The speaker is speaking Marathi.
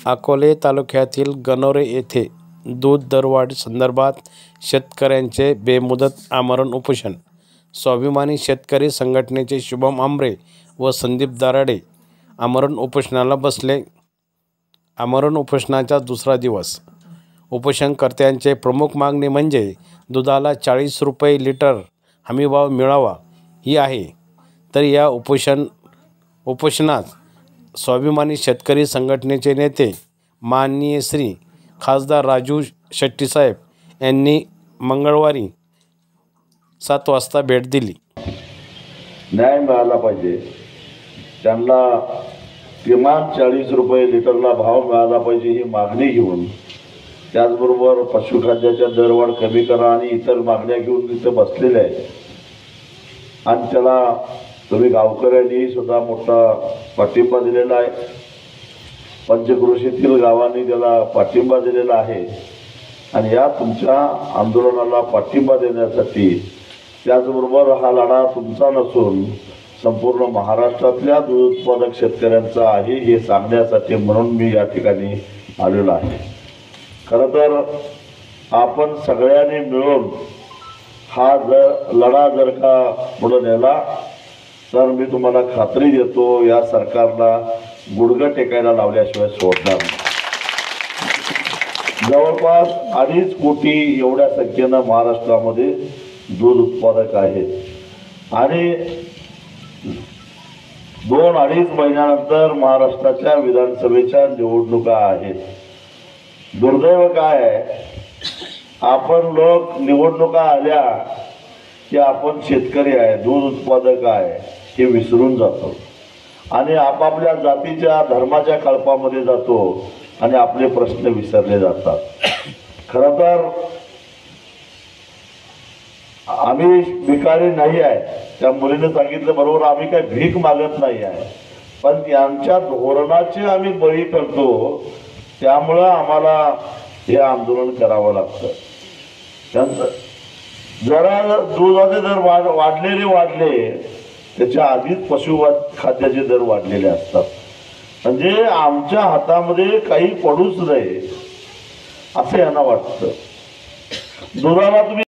अकोले तालुक्यातील गणोरे येथे दूध दरवाढ संदर्भात शेतकऱ्यांचे बेमुदत आमरण उपोषण। स्वाभिमानी शेतकरी संघटनेचे शुभम आमरे व संदीप दराडे आमरण उपोषणाला बसले। आमरण उपोषणाचा दुसरा दिवस। उपोषणकर्त्यांचे प्रमुख मागणी म्हणजे दुधाला 40 रुपये लिटर हमीभाव मिळावा ही आहे। तर या उपोषणात स्वाभिमानी शेतकरी संघटनेचे नेते माननीय श्री खासदार राजू शेट्टीसाहेब यांनी मंगळवारी 7 वाजता भेट दिली। न्याय मिळाला पाहिजे, त्यांना किमान 40 रुपये लिटरला भाव मिळाला पाहिजे ही मागणी घेऊन, त्याचबरोबर पशुखाद्याच्या दरवाढ कमी करा आणि इतर मागण्या घेऊन तिथे बसलेले आहेत। आणि त्याला तुम्ही गावकऱ्यांनी सुद्धा मोठा पाठिंबा दिलेला आहे। पंचक्रोशीतील गावांनी त्याला पाठिंबा दिलेला आहे। आणि या तुमच्या आंदोलनाला पाठिंबा देण्यासाठी, त्याचबरोबर हा लढा तुमचा नसून संपूर्ण महाराष्ट्रातल्या दूध उत्पादक शेतकऱ्यांचा आहे हे सांगण्यासाठी म्हणून मी या ठिकाणी आलेलो आहे। खरं तर आपण सगळ्यांनी मिळून हा लढा जर का पुढे नेला तर मी तुम्हाला खात्री देतो या सरकारला गुडघं टेकायला लावल्याशिवाय सोडणार नाही। जवळपास 2.5 कोटी एवढ्या संख्येनं महाराष्ट्रामध्ये दूध उत्पादक आहेत आणि 2-2.5 महिन्यानंतर महाराष्ट्राच्या विधानसभेच्या निवडणुका आहेत। दुर्दैव काय आहे, आपण लोक निवडणुका आल्या की आपण शेतकरी आहे, दूध उत्पादक आहे हे विसरून जातो आणि आपापल्या जातीच्या धर्माच्या कळपामध्ये जातो आणि आपले प्रश्न विसरले जातात। खरं तर आम्ही भिकारी नाही आहे, त्या मुलीने सांगितलं बरोबर, आम्ही काही भीक मागत नाही आहे, पण यांच्या धोरणाचे आम्ही बळी पडतो, त्यामुळं आम्हाला हे आंदोलन करावं लागतं। त्यांचं जरा दुधाचे दर वाढले त्याच्या आधीच पशुखाद्याचे दर वाढलेले असतात। म्हणजे आमच्या हातामध्ये काही पडूच नये असं यांना वाटतं। दुधाला तुम्ही